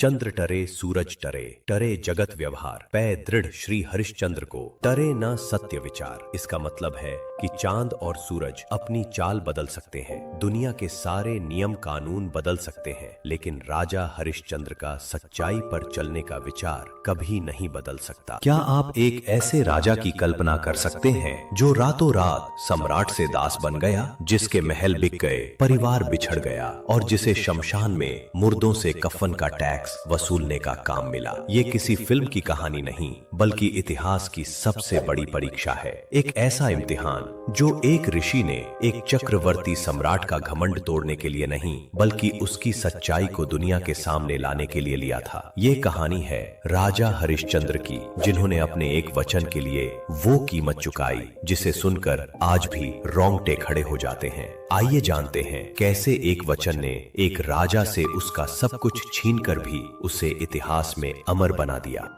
चंद्र टरे सूरज टरे, टरे जगत व्यवहार, पै दृढ़ श्री हरिश्चंद्र को, टरे न सत्य विचार। इसका मतलब है कि चांद और सूरज अपनी चाल बदल सकते हैं, दुनिया के सारे नियम कानून बदल सकते हैं, लेकिन राजा हरिश्चंद्र का सच्चाई पर चलने का विचार कभी नहीं बदल सकता। क्या आप एक ऐसे राजा की कल्पना कर सकते हैं जो रातों रात सम्राट से दास बन गया, जिसके महल बिक गए, परिवार बिछड़ गया और जिसे शमशान में मुर्दों से कफन का टैक्स वसूलने का काम मिला? ये किसी फिल्म की कहानी नहीं, बल्कि इतिहास की सबसे बड़ी परीक्षा है। एक ऐसा इम्तिहान जो एक ऋषि ने एक चक्रवर्ती सम्राट का घमंड तोड़ने के लिए नहीं, बल्कि उसकी सच्चाई को दुनिया के सामने लाने के लिए लिया था। ये कहानी है राजा हरिश्चंद्र की, जिन्होंने अपने एक वचन के लिए वो कीमत चुकाई जिसे सुनकर आज भी रोंगटे खड़े हो जाते हैं। आइए जानते हैं कैसे एक वचन ने एक राजा से उसका सब कुछ छीनकर भी उसे इतिहास में अमर बना दिया।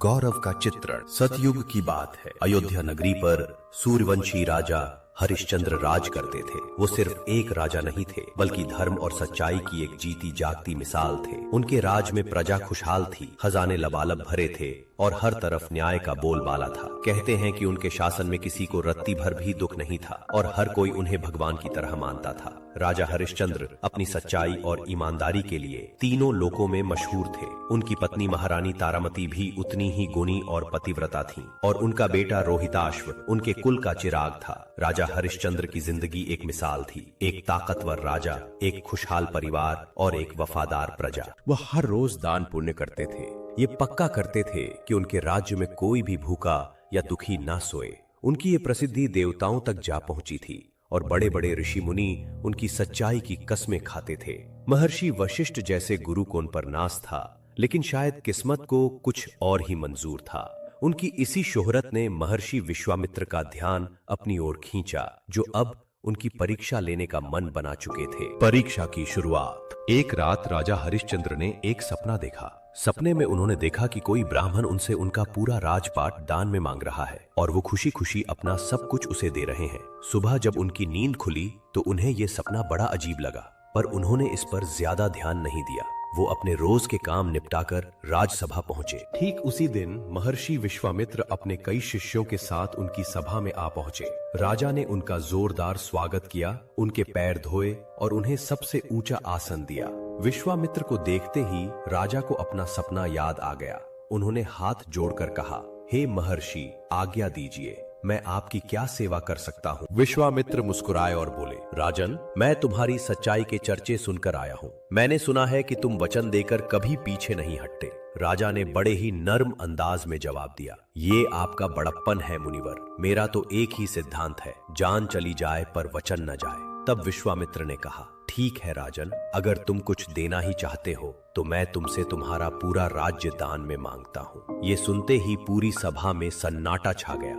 गौरव का चित्रण। सतयुग की बात है। अयोध्या नगरी पर सूर्यवंशी राजा हरिश्चंद्र राज करते थे। वो सिर्फ एक राजा नहीं थे, बल्कि धर्म और सच्चाई की एक जीती जागती मिसाल थे। उनके राज में प्रजा खुशहाल थी, खजाने लबालब भरे थे और हर तरफ न्याय का बोलबाला था। कहते हैं कि उनके शासन में किसी को रत्ती भर भी दुख नहीं था और हर कोई उन्हें भगवान की तरह मानता था। राजा हरिश्चंद्र अपनी सच्चाई और ईमानदारी के लिए तीनों लोकों में मशहूर थे। उनकी पत्नी महारानी तारामती भी उतनी ही गुणी और पतिव्रता थी और उनका बेटा रोहिताश्व उनके कुल का चिराग था। राजा हरिश्चंद्र की जिंदगी एक मिसाल थी, एक ताकतवर राजा, एक खुशहाल परिवार और एक वफादार प्रजा। वह हर रोज दान पुण्य करते थे, ये पक्का करते थे कि उनके राज्य में कोई भी भूखा या दुखी ना सोए। उनकी ये प्रसिद्धि देवताओं तक जा पहुंची थी और बड़े बड़े ऋषि मुनि उनकी सच्चाई की कस्में खाते थे। महर्षि वशिष्ठ जैसे गुरु को उन पर नाज था, लेकिन शायद किस्मत को कुछ और ही मंजूर था। उनकी इसी शोहरत ने महर्षि विश्वामित्र का ध्यान अपनी ओर खींचा, जो अब उनकी परीक्षा लेने का मन बना चुके थे। परीक्षा की शुरुआत। एक रात राजा हरिश्चंद्र ने एक सपना देखा। सपने में उन्होंने देखा कि कोई ब्राह्मण उनसे उनका पूरा राजपाट दान में मांग रहा है और वो खुशी खुशी अपना सब कुछ उसे दे रहे हैं। सुबह जब उनकी नींद खुली तो उन्हें ये सपना बड़ा अजीब लगा, पर उन्होंने इस पर ज्यादा ध्यान नहीं दिया। वो अपने रोज के काम निपटाकर राजसभा पहुंचे। ठीक उसी दिन महर्षि विश्वामित्र अपने कई शिष्यों के साथ उनकी सभा में आ पहुंचे। राजा ने उनका जोरदार स्वागत किया, उनके पैर धोए और उन्हें सबसे ऊंचा आसन दिया। विश्वामित्र को देखते ही राजा को अपना सपना याद आ गया। उन्होंने हाथ जोड़कर कहा, हे महर्षि, आज्ञा दीजिए, मैं आपकी क्या सेवा कर सकता हूँ? विश्वामित्र मुस्कुराए और बोले, राजन, मैं तुम्हारी सच्चाई के चर्चे सुनकर आया हूँ। मैंने सुना है कि तुम वचन देकर कभी पीछे नहीं हटते। राजा ने बड़े ही नर्म अंदाज में जवाब दिया, ये आपका बड़प्पन है मुनिवर। मेरा तो एक ही सिद्धांत है, जान चली जाए पर वचन न जाए। तब विश्वामित्र ने कहा, ठीक है राजन, अगर तुम कुछ देना ही चाहते हो तो मैं तुमसे तुम्हारा पूरा राज्य दान में मांगता हूँ। ये सुनते ही पूरी सभा में सन्नाटा छा गया,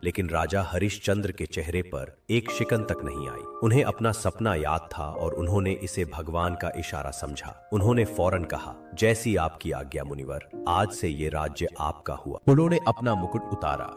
लेकिन राजा हरिश्चंद्र के चेहरे पर एक शिकन तक नहीं आई। उन्हें अपना सपना याद था और उन्होंने इसे भगवान का इशारा समझा। उन्होंने फौरन कहा, जैसी आपकी आज्ञा मुनिवर, आज से ये राज्य आपका हुआ। उन्होंने अपना मुकुट उतारा,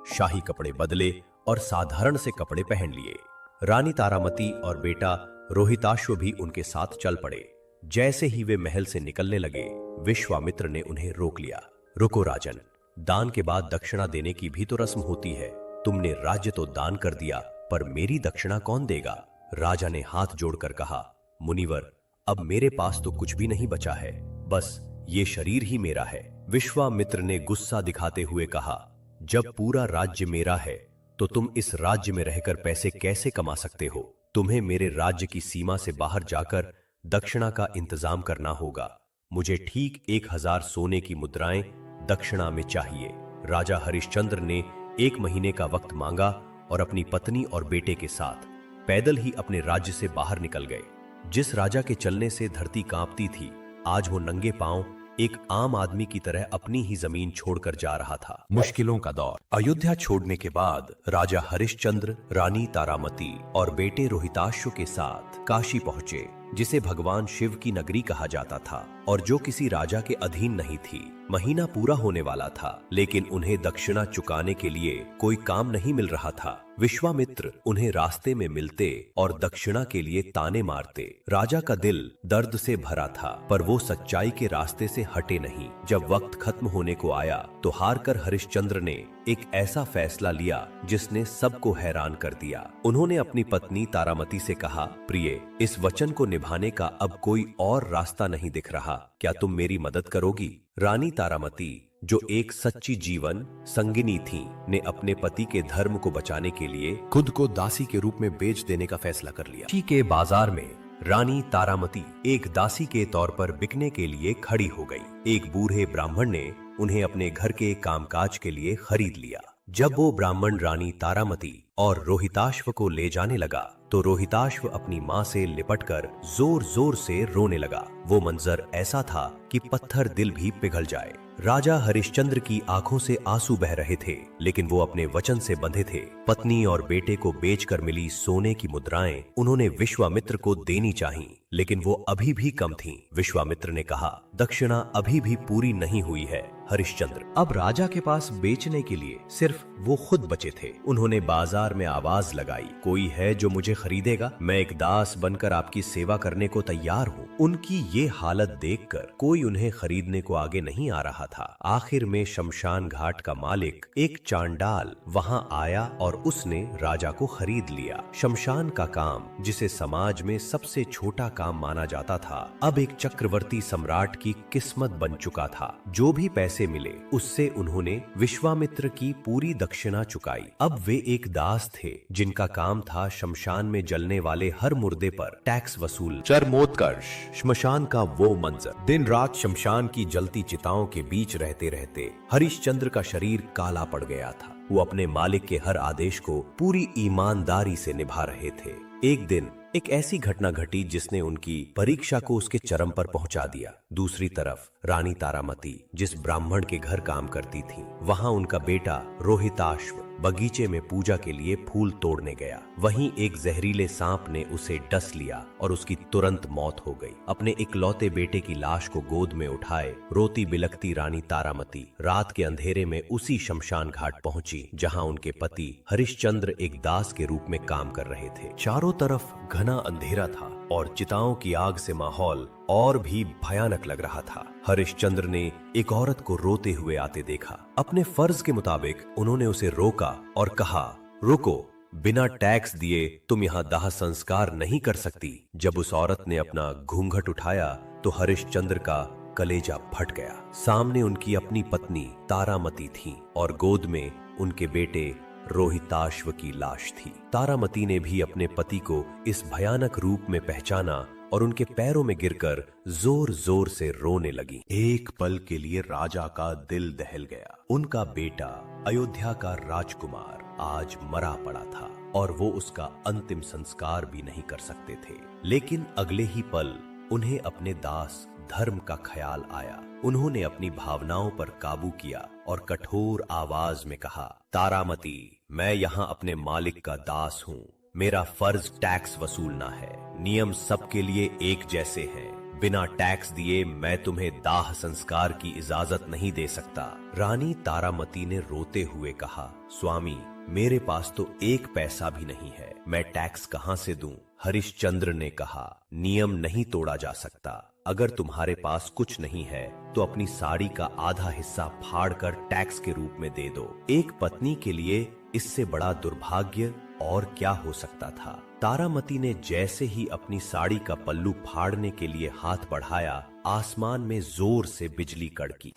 शाही कपड़े बदले और साधारण से कपड़े पहन लिए। रानी तारामती और बेटा रोहिताश्व भी उनके साथ चल पड़े। जैसे ही वे महल से निकलने लगे, विश्वामित्र ने उन्हें रोक लिया। रुको राजन, दान के बाद दक्षिणा देने की भी तो रस्म होती है। तुमने राज्य तो दान कर दिया, पर मेरी दक्षिणा कौन देगा? राजा ने हाथ जोड़कर कहा, मुनिवर, अब मेरे पास तो कुछ भी नहीं बचा है, बस ये शरीर ही मेरा है। विश्वामित्र ने गुस्सा दिखाते हुए कहा, जब पूरा राज्य मेरा है तो तुम इस राज्य में रहकर पैसे कैसे कमा सकते हो? तुम्हें मेरे राज्य की सीमा से बाहर जाकर दक्षिणा का इंतजाम करना होगा। मुझे ठीक 1000 सोने की मुद्राएं दक्षिणा में चाहिए। राजा हरिश्चंद्र ने 1 महीने का वक्त मांगा और अपनी पत्नी और बेटे के साथ पैदल ही अपने राज्य से बाहर निकल गए। जिस राजा के चलने से धरती कांपती थी, आज वो नंगे पांव एक आम आदमी की तरह अपनी ही जमीन छोड़कर जा रहा था। मुश्किलों का दौर। अयोध्या छोड़ने के बाद राजा हरिश्चंद्र, रानी तारामती और बेटे रोहिताश्व के साथ काशी पहुंचे। जिसे भगवान शिव की नगरी कहा जाता था और जो किसी राजा के अधीन नहीं थी। महीना पूरा होने वाला था, लेकिन उन्हें दक्षिणा चुकाने के लिए कोई काम नहीं मिल रहा था। विश्वामित्र उन्हें रास्ते में मिलते और दक्षिणा के लिए ताने मारते। राजा का दिल दर्द से भरा था, पर वो सच्चाई के रास्ते से हटे नहीं। जब वक्त खत्म होने को आया तो हारकर हरिश्चंद्र ने एक ऐसा फैसला लिया जिसने सबको हैरान कर दिया। उन्होंने अपनी पत्नी तारामती से कहा, प्रिय, इस वचन को निभाने का अब कोई और रास्ता नहीं दिख रहा, क्या तुम मेरी मदद करोगी? रानी तारामती, जो एक सच्ची जीवन संगिनी थी, ने अपने पति के धर्म को बचाने के लिए खुद को दासी के रूप में बेच देने का फैसला कर लिया। काशी के बाजार में रानी तारामती एक दासी के तौर पर बिकने के लिए खड़ी हो गई। एक बूढ़े ब्राह्मण ने उन्हें अपने घर के कामकाज के लिए खरीद लिया। जब वो ब्राह्मण रानी तारामती और रोहिताश्व को ले जाने लगा तो रोहिताश्व अपनी माँ से लिपटकर जोर जोर से रोने लगा। वो मंजर ऐसा था कि पत्थर दिल भी पिघल जाए। राजा हरिश्चंद्र की आंखों से आंसू बह रहे थे, लेकिन वो अपने वचन से बंधे थे। पत्नी और बेटे को बेचकर मिली सोने की मुद्राएं उन्होंने विश्वामित्र को देनी चाहिए, लेकिन वो अभी भी कम थीं। विश्वामित्र ने कहा, दक्षिणा अभी भी पूरी नहीं हुई है हरिश्चंद्र। अब राजा के पास बेचने के लिए सिर्फ वो खुद बचे थे। उन्होंने बाजार में आवाज लगाई, कोई है जो मुझे खरीदेगा? मैं एक दास बनकर आपकी सेवा करने को तैयार हूँ। उनकी ये हालत देखकर कोई उन्हें खरीदने को आगे नहीं आ रहा था। आखिर में शमशान घाट का मालिक एक चांडाल वहाँ आया और उसने राजा को खरीद लिया। शमशान का काम, जिसे समाज में सबसे छोटा काम माना जाता था, अब एक चक्रवर्ती सम्राट की किस्मत बन चुका था। जो भी पैसे मिले उससे उन्होंने विश्वामित्र की पूरी दक्षिणा चुकाई। अब वे एक दास थे जिनका काम था शमशान में जलने वाले हर मुर्दे पर टैक्स वसूल। चरमोत्कर्ष श्मशान का वो मंजर। दिन रात शमशान की जलती चिताओं के बीच रहते रहते हरिश्चंद्र का शरीर काला पड़ गया था। वो अपने मालिक के हर आदेश को पूरी ईमानदारी से निभा रहे थे। एक दिन एक ऐसी घटना घटी जिसने उनकी परीक्षा को उसके चरम पर पहुंचा दिया। दूसरी तरफ रानी तारामती जिस ब्राह्मण के घर काम करती थी, वहां उनका बेटा रोहिताश्व बगीचे में पूजा के लिए फूल तोड़ने गया। वहीं एक जहरीले सांप ने उसे डस लिया और उसकी तुरंत मौत हो गई। अपने इकलौते बेटे की लाश को गोद में उठाए रोती बिलखती रानी तारामती रात के अंधेरे में उसी शमशान घाट पहुंची जहां उनके पति हरिश्चंद्र एक दास के रूप में काम कर रहे थे। चारों तरफ घना अंधेरा था और चिताओं की आग से माहौल और भी भयानक लग रहा था। हरिश्चंद्र ने एक औरत को रोते हुए आते देखा। अपने फर्ज के मुताबिक उन्होंने उसे रोका और कहा, रुको, बिना टैक्स दिए तुम यहाँ दाह संस्कार नहीं कर सकती। जब उस औरत ने अपना घूंघट उठाया तो हरिश्चंद्र का कलेजा फट गया। सामने उनकी अपनी पत्नी तारामती थी और गोद में उनके बेटे रोहिताश्व की लाश थी। तारामती ने भी अपने पति को इस भयानक रूप में पहचाना और उनके पैरों में गिरकर जोर जोर से रोने लगी। एक पल के लिए राजा का दिल दहल गया। उनका बेटा अयोध्या का राजकुमार आज मरा पड़ा था और वो उसका अंतिम संस्कार भी नहीं कर सकते थे। लेकिन अगले ही पल उन्हें अपने दास धर्म का ख्याल आया। उन्होंने अपनी भावनाओं पर काबू किया और कठोर आवाज में कहा, तारामती, मैं यहाँ अपने मालिक का दास हूँ। मेरा फर्ज टैक्स वसूलना है। नियम सबके लिए एक जैसे हैं। बिना टैक्स दिए मैं तुम्हें दाह संस्कार की इजाजत नहीं दे सकता। रानी तारामती ने रोते हुए कहा, स्वामी, मेरे पास तो एक पैसा भी नहीं है, मैं टैक्स कहाँ से दूं? हरिश्चंद्र ने कहा, नियम नहीं तोड़ा जा सकता। अगर तुम्हारे पास कुछ नहीं है तो अपनी साड़ी का आधा हिस्सा फाड़कर टैक्स के रूप में दे दो। एक पत्नी के लिए इससे बड़ा दुर्भाग्य और क्या हो सकता था। तारामती ने जैसे ही अपनी साड़ी का पल्लू फाड़ने के लिए हाथ बढ़ाया, आसमान में जोर से बिजली कड़की।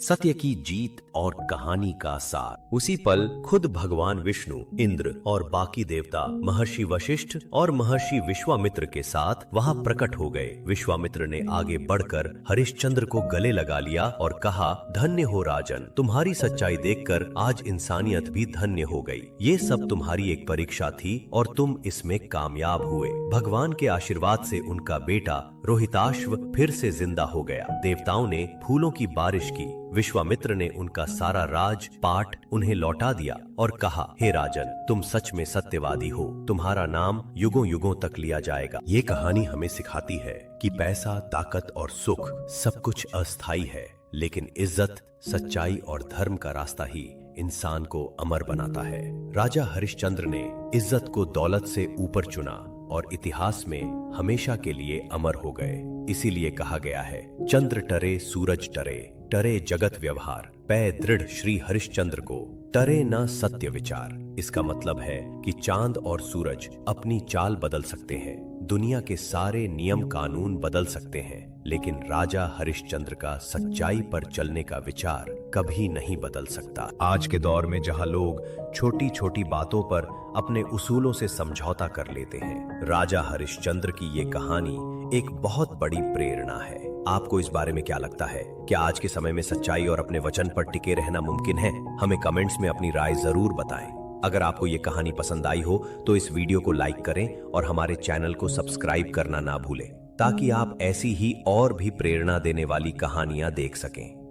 सत्य की जीत और कहानी का सार। उसी पल खुद भगवान विष्णु, इंद्र और बाकी देवता महर्षि वशिष्ठ और महर्षि विश्वामित्र के साथ वहां प्रकट हो गए। विश्वामित्र ने आगे बढ़कर हरिश्चंद्र को गले लगा लिया और कहा, धन्य हो राजन, तुम्हारी सच्चाई देखकर आज इंसानियत भी धन्य हो गई। ये सब तुम्हारी एक परीक्षा थी और तुम इसमें कामयाब हुए। भगवान के आशीर्वाद से उनका बेटा रोहिताश्व फिर से जिंदा हो गया। देवताओं ने फूलों की बारिश की, विश्वामित्र ने उनका सारा राज पाठ उन्हें लौटा दिया और कहा, हे राजन, तुम सच में सत्यवादी हो, तुम्हारा नाम युगों युगों तक लिया जाएगा। ये कहानी हमें सिखाती है कि पैसा, ताकत और सुख सब कुछ अस्थायी है, लेकिन इज्जत, सच्चाई और धर्म का रास्ता ही इंसान को अमर बनाता है। राजा हरिश्चंद्र ने इज्जत को दौलत से ऊपर चुना और इतिहास में हमेशा के लिए अमर हो गए। इसीलिए कहा गया है, चंद्र टरे सूरज टरे, टरे जगत व्यवहार, पै दृढ़ श्री हरिश्चंद्र को, टरे न सत्य विचार। इसका मतलब है कि चांद और सूरज अपनी चाल बदल सकते हैं, दुनिया के सारे नियम कानून बदल सकते हैं, लेकिन राजा हरिश्चंद्र का सच्चाई पर चलने का विचार कभी नहीं बदल सकता। आज के दौर में जहां लोग छोटी छोटी बातों पर अपने उसूलों से समझौता कर लेते हैं, राजा हरिश्चंद्र की ये कहानी एक बहुत बड़ी प्रेरणा है। आपको इस बारे में क्या लगता है? क्या आज के समय में सच्चाई और अपने वचन पर टिके रहना मुमकिन है? हमें कमेंट्स में अपनी राय जरूर बताएं। अगर आपको ये कहानी पसंद आई हो तो इस वीडियो को लाइक करें और हमारे चैनल को सब्सक्राइब करना ना भूलें, ताकि आप ऐसी ही और भी प्रेरणा देने वाली कहानियां देख सकें।